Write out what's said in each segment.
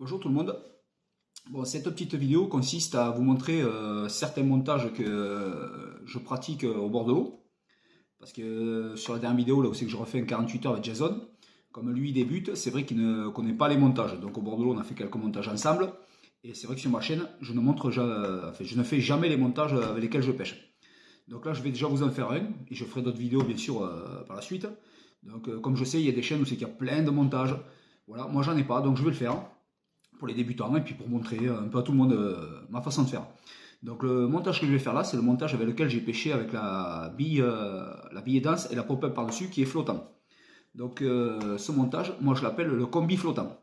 Bonjour tout le monde. Bon, cette petite vidéo consiste à vous montrer certains montages que je pratique au bord de l'eau. Parce que sur la dernière vidéo, là où c'est que je refais un 48 heures avec Jason, comme lui il débute, c'est vrai qu'il ne connaît pas les montages. Donc au bord de l'eau, on a fait quelques montages ensemble. Et c'est vrai que sur ma chaîne, je ne fais jamais les montages avec lesquels je pêche. Donc là, je vais déjà vous en faire un. Et je ferai d'autres vidéos, bien sûr, par la suite. Donc comme je sais, il y a des chaînes où c'est qu'il y a plein de montages. Voilà, moi j'en ai pas, donc je vais le faire pour les débutants et puis pour montrer un peu à tout le monde ma façon de faire. Donc le montage que je vais faire là, c'est le montage avec lequel j'ai pêché avec la bille dense et la pop-up par-dessus qui est flottant. Donc ce montage, moi je l'appelle le combi flottant.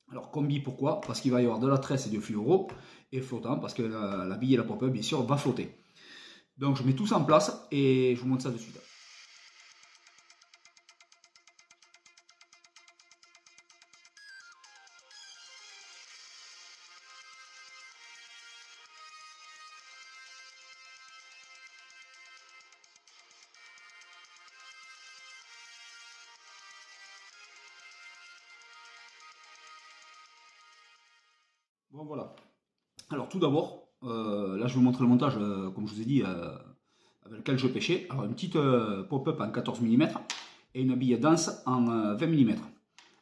Alors combi pourquoi? Parce qu'il va y avoir de la tresse et du fluoro, et flottant parce que la bille et la pop-up bien sûr va flotter. Donc je mets tout ça en place et je vous montre ça de suite. Bon voilà. Alors tout d'abord, là je vais vous montrer le montage, comme je vous ai dit, avec lequel je pêchais. Alors une petite pop-up en 14 mm et une bille dense en 20 mm.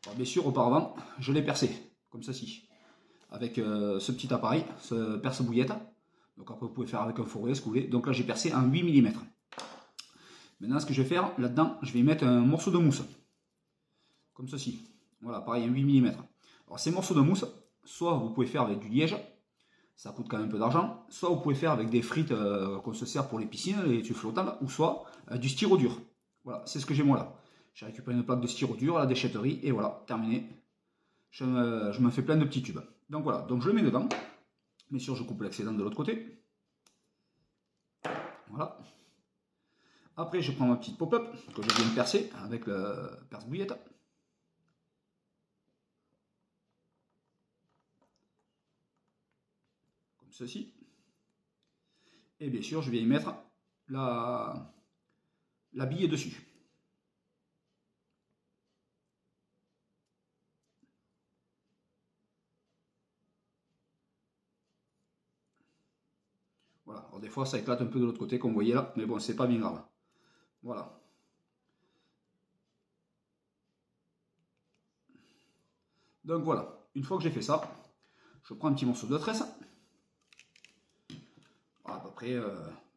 Alors bien sûr, auparavant, je l'ai percé, comme ceci, avec ce petit appareil, ce perce-bouillette. Donc après vous pouvez faire avec un fourré, ce que vous voulez. Donc là j'ai percé en 8 mm. Maintenant ce que je vais faire, là-dedans, je vais y mettre un morceau de mousse, comme ceci. Voilà, pareil, un 8 mm. Alors ces morceaux de mousse, soit vous pouvez faire avec du liège, ça coûte quand même un peu d'argent. Soit vous pouvez faire avec des frites qu'on se sert pour les piscines, les tubes flottants, ou soit du styro dur. Voilà, c'est ce que j'ai moi là. J'ai récupéré une plaque de styro dur à la déchetterie et voilà, terminé. Je me fais plein de petits tubes. Donc voilà, donc je le mets dedans. Bien sûr, je coupe l'excédent de l'autre côté. Voilà. Après, je prends ma petite pop-up que je viens de percer avec le perce-bouillette. Comme ceci. Et bien sûr, je vais y mettre la bille dessus. Voilà, alors des fois ça éclate un peu de l'autre côté comme vous voyez là, mais bon, c'est pas bien grave. Voilà. Donc voilà, une fois que j'ai fait ça, je prends un petit morceau de tresse, à peu près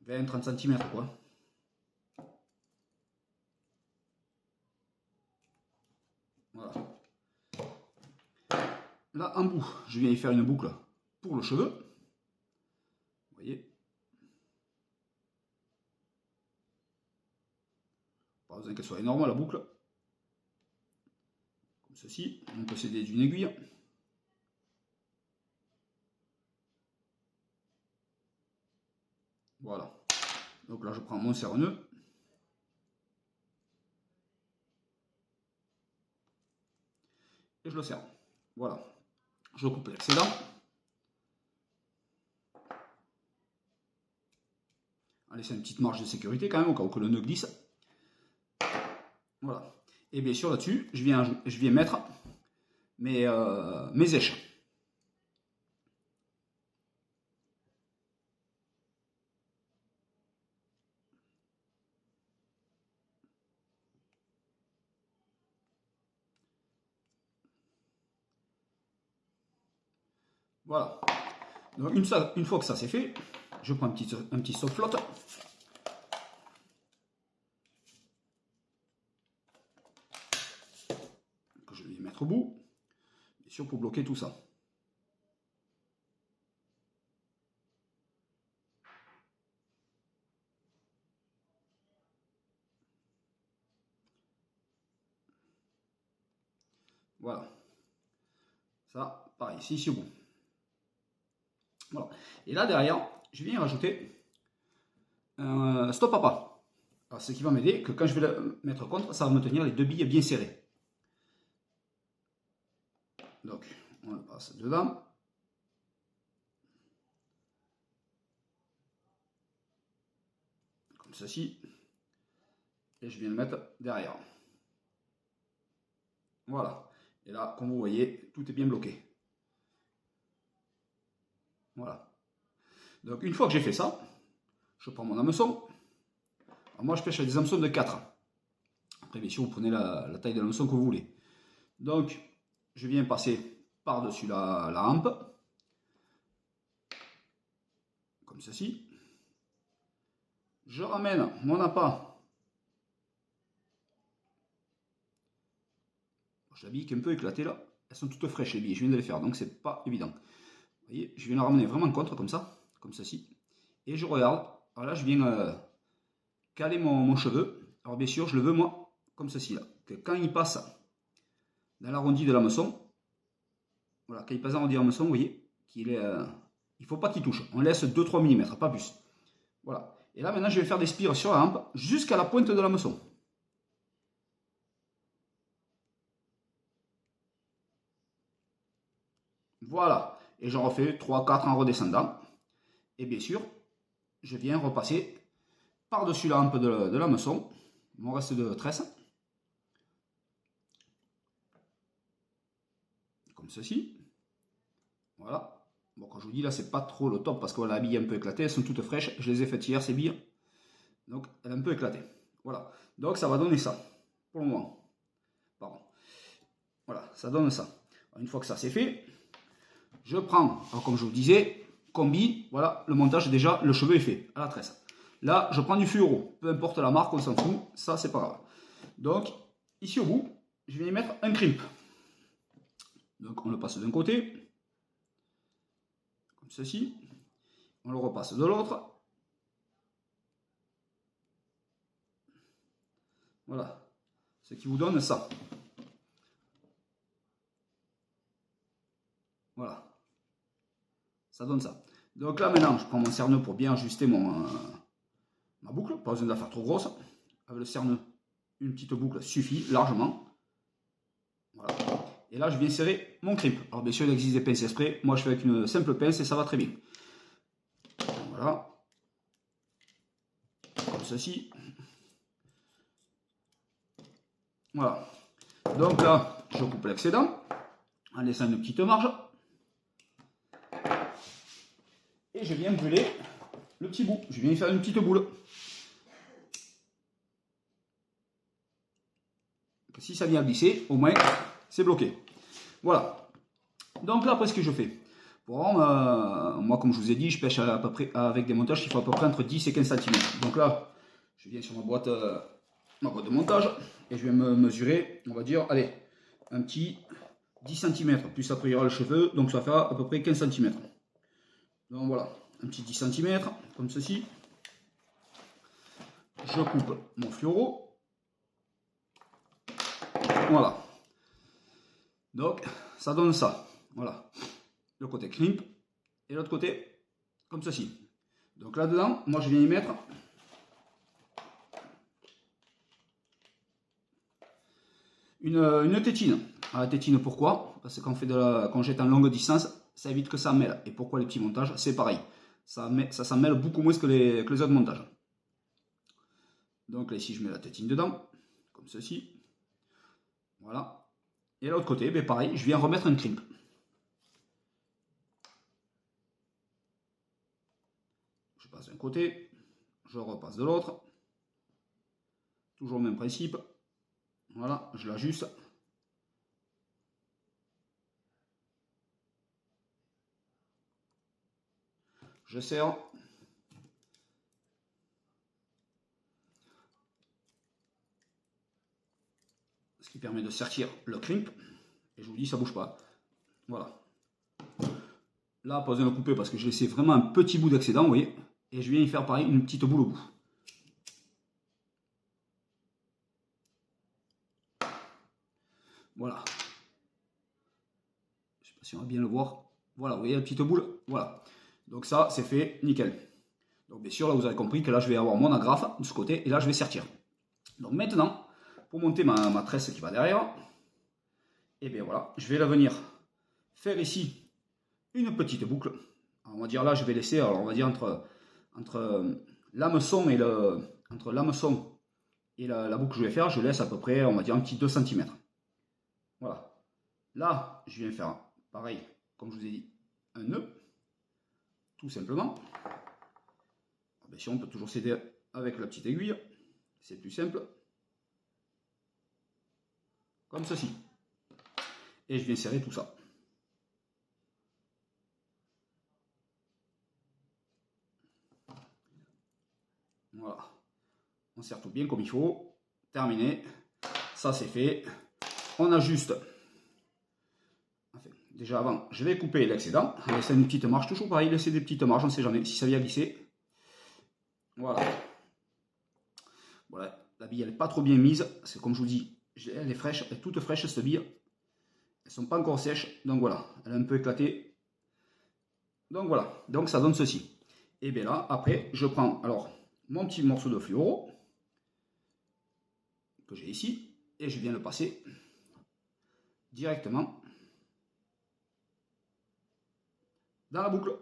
20-30 cm quoi. Voilà. Là en bout, je viens y faire une boucle pour le cheveu. Vous voyez. Pas besoin qu'elle soit énorme la boucle. Comme ceci, on peut s'aider d'une aiguille. Voilà. Donc là je prends mon serre-nœud. Et je le serre. Voilà. Je coupe l'excédent. On laisse une petite marge de sécurité quand même au cas où que le nœud glisse. Voilà. Et bien sûr là-dessus, je viens mettre mes éches. Voilà. Donc une fois que ça c'est fait, je prends un petit stop flotte. Que je vais mettre au bout. Bien sûr pour bloquer tout ça. Voilà. Ça, pareil, c'est ici au bout. Voilà. Et là derrière, je viens rajouter un stop à pas. Alors, ce qui va m'aider, que quand je vais le mettre contre, ça va me tenir les deux billes bien serrées. Donc, on le passe dedans. Comme ceci. Et je viens le mettre derrière. Voilà. Et là, comme vous voyez, tout est bien bloqué. Voilà. Donc une fois que j'ai fait ça, je prends mon hameçon. Alors, moi je pêche avec des hameçons de 4. Après bien sûr vous prenez la taille de l'hameçon que vous voulez. Donc je viens passer par-dessus la hampe. Comme ceci. Je ramène mon appât. J'ai la bille qui est un peu éclatée là. Elles sont toutes fraîches les billes, je viens de les faire, donc c'est pas évident. Vous voyez, je viens la ramener vraiment contre, comme ça, comme ceci. Et je regarde. Alors là, je viens caler mon cheveu. Alors bien sûr, je le veux moi, comme ceci là. Que quand il passe dans l'arrondi de l'hameçon, voilà, quand il passe dans l'arrondi de l'hameçon, vous voyez, qu'il est, il ne faut pas qu'il touche. On laisse 2-3 mm, pas plus. Voilà. Et là, maintenant, je vais faire des spires sur la hampe jusqu'à la pointe de l'hameçon. Voilà. Et j'en refais 3-4 en redescendant. Et bien sûr, je viens repasser par-dessus la hampe de l'hameçon, mon reste de tresse. Comme ceci. Voilà. Bon, quand je vous dis là, c'est pas trop le top parce que voilà, la bille est un peu éclatée. Elles sont toutes fraîches. Je les ai faites hier, ces billes. Donc, elle est un peu éclatée. Voilà. Donc, ça va donner ça. Pour le moment. Pardon. Voilà, ça donne ça. Alors, une fois que ça c'est fait, je prends, alors comme je vous disais, combi. Voilà, le montage déjà, le cheveu est fait à la tresse. Là, je prends du fluoro. Peu importe la marque, on s'en fout. Ça, c'est pas grave. Donc, ici au bout, je vais y mettre un crimp. Donc, on le passe d'un côté. Comme ceci. On le repasse de l'autre. Voilà. Ce qui vous donne ça. Voilà. Ça donne ça. Donc là, maintenant, je prends mon cerneux pour bien ajuster ma boucle. Pas besoin de la faire trop grosse. Avec le cerneux, une petite boucle suffit largement. Voilà. Et là, je viens serrer mon crimp. Alors, bien sûr, il existe des pinces exprès. Moi, je fais avec une simple pince et ça va très bien. Voilà. Comme ceci. Voilà. Donc là, je coupe l'excédent en laissant une petite marge. Et je viens brûler le petit bout. Je viens faire une petite boule. Si ça vient glisser, au moins, c'est bloqué. Voilà. Donc là, après, ce que je fais. Bon, moi, comme je vous ai dit, je pêche à peu près avec des montages qui font à peu près entre 10 et 15 cm. Donc là, je viens sur ma boîte de montage et je vais me mesurer, on va dire, allez, un petit 10 cm. Plus après, il y aura le cheveu, donc ça va faire à peu près 15 cm. Donc voilà, un petit 10 cm, comme ceci. Je coupe mon fluoro. Voilà. Donc, ça donne ça. Voilà. Le côté crimp et l'autre côté comme ceci. Donc là-dedans, moi je viens y mettre une tétine. La tétine, pourquoi? Parce que quand on jette en longue distance, ça évite que ça mêle. Et pourquoi les petits montages? C'est pareil. Ça s'en mêle beaucoup moins que les autres montages. Donc là, ici, je mets la tétine dedans, comme ceci. Voilà. Et l'autre côté, ben pareil, je viens remettre un crimp. Je passe d'un côté, je repasse de l'autre. Toujours le même principe. Voilà, je l'ajuste. Je serre. Ce qui permet de sertir le crimp. Et je vous dis, ça bouge pas. Voilà. Là, pas besoin de couper parce que j'ai laissé vraiment un petit bout d'excédent, vous voyez. Et je viens y faire pareil, une petite boule au bout. Voilà. Je sais pas si on va bien le voir. Voilà, vous voyez la petite boule. Voilà. Donc ça, c'est fait, nickel. Donc bien sûr, là, vous avez compris que là, je vais avoir mon agrafe de ce côté et là, je vais sertir. Donc maintenant, pour monter ma tresse qui va derrière, et bien voilà, je vais la venir faire ici une petite boucle. Alors, on va dire là, je vais laisser, alors on va dire entre l'hameçon et la boucle que je vais faire, je laisse à peu près, on va dire un petit 2 cm. Voilà. Là, je viens faire pareil, comme je vous ai dit, un nœud. tout simplement. Bien sûr, on peut toujours s'aider avec la petite aiguille. C'est plus simple. Comme ceci. Et je viens serrer tout ça. Voilà. On serre tout bien comme il faut. Terminé. Ça c'est fait. On ajuste. Enfin, déjà avant, je vais couper l'excédent. C'est une petite marge. Toujours pareil, laisser des petites marges. On ne sait jamais si ça vient glisser. Voilà. Voilà. La bille elle n'est pas trop bien mise. C'est comme je vous dis, elle est fraîche. Elle est toute fraîche cette bille. Elles ne sont pas encore sèches. Donc voilà. Elle est un peu éclatée. Donc voilà. Donc ça donne ceci. Et bien là, après, je prends alors mon petit morceau de fluoro que j'ai ici et je viens le passer directement dans la boucle.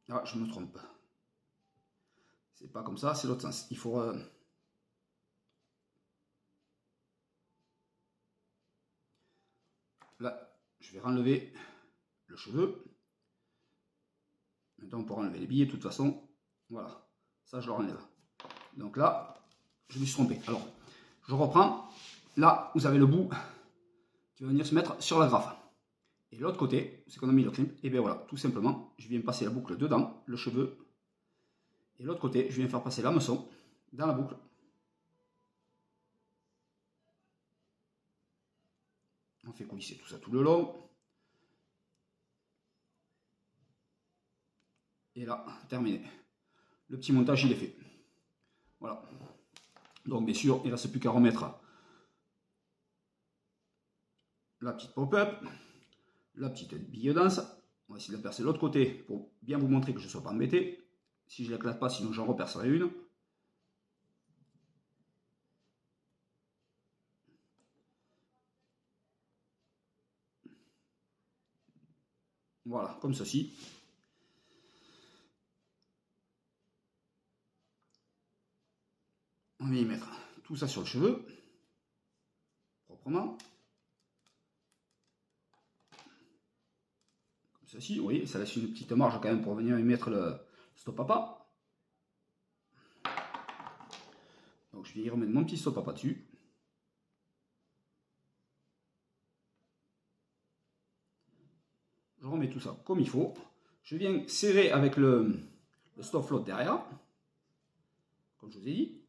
Ah, je me trompe. C'est pas comme ça, c'est l'autre sens. Il faut... Là, je vais renlever le cheveu. Maintenant, on pourra enlever les billets de toute façon. Voilà, ça je le enlève. Donc là, je me suis trompé. Alors, je reprends. Là, vous avez le bout qui va venir se mettre sur la graffe. Et l'autre côté, c'est qu'on a mis le crimp. Et bien voilà, tout simplement, je viens passer la boucle dedans, le cheveu. Et l'autre côté, je viens faire passer l'hameçon dans la boucle. On fait coulisser tout ça tout le long. Et là, terminé. Le petit montage, il est fait. Voilà. Donc bien sûr, il ne reste plus qu'à remettre la petite pop-up, la petite bille danse. On va essayer de la percer de l'autre côté pour bien vous montrer que je ne sois pas embêté. Si je ne l'éclate pas, sinon j'en repercerai une. Voilà, comme ceci. On va y mettre tout ça sur le cheveu, proprement. Comme ceci, vous voyez, ça laisse une petite marge quand même pour venir y mettre le stop papa. Donc je vais y remettre mon petit stop papa dessus. Je remets tout ça comme il faut. Je viens serrer avec le stop float derrière, comme je vous ai dit.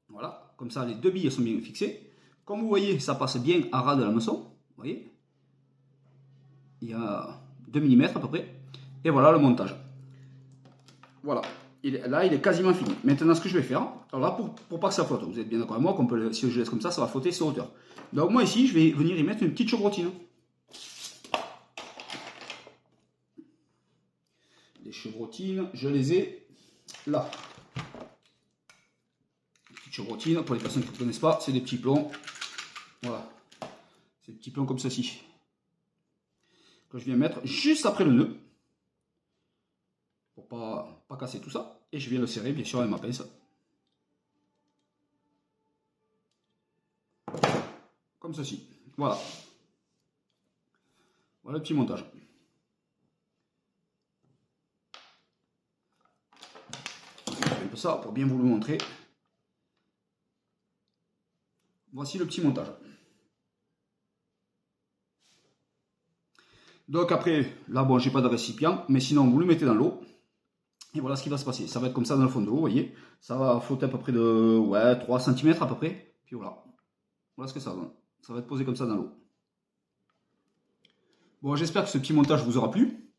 Voilà, comme ça les deux billes sont bien fixées. Comme vous voyez, ça passe bien à ras de l'hameçon. Vous voyez, il y a 2 mm à peu près. Et voilà le montage. Voilà, là il est quasiment fini. Maintenant ce que je vais faire, alors là pour pas que ça flotte, vous êtes bien d'accord avec moi qu'on peut, si je laisse comme ça va flotter sur hauteur. Donc moi ici je vais venir y mettre une petite chevrotine. Les chevrotines, je les ai là. Chevrotine, pour les personnes qui ne connaissent pas, c'est des petits plombs. Voilà, c'est des petits plombs comme ceci. Que je viens mettre juste après le nœud. Pour pas casser tout ça. Et je viens le serrer bien sûr avec ma pince. Comme ceci. Voilà. Voilà le petit montage. Je fais un peu ça pour bien vous le montrer. Voici le petit montage. Donc après, là bon, j'ai pas de récipient, mais sinon vous le mettez dans l'eau. Et voilà ce qui va se passer. Ça va être comme ça dans le fond de l'eau, vous voyez. Ça va flotter à peu près de 3 cm à peu près. Puis voilà. Voilà ce que ça donne. Ça va être posé comme ça dans l'eau. Bon, j'espère que ce petit montage vous aura plu.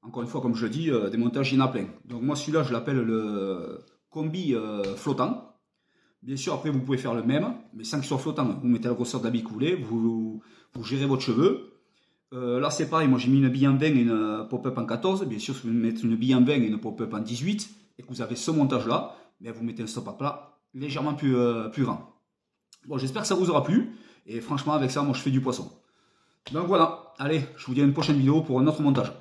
Encore une fois, comme je le dis, des montages, il y en a plein. Donc moi, celui-là, je l'appelle le combi flottant. Bien sûr, après, vous pouvez faire le même, mais sans qu'il soit flottant. Vous mettez la grosseur de la bille que vous voulez, vous gérez votre cheveu. Là, c'est pareil, moi j'ai mis une bille en 20 et une pop-up en 14. Bien sûr, si vous mettez une bille en 20 et une pop-up en 18, et que vous avez ce montage-là, vous mettez un stop à plat légèrement plus grand. Bon, j'espère que ça vous aura plu. Et franchement, avec ça, moi je fais du poisson. Donc voilà, allez, je vous dis à une prochaine vidéo pour un autre montage.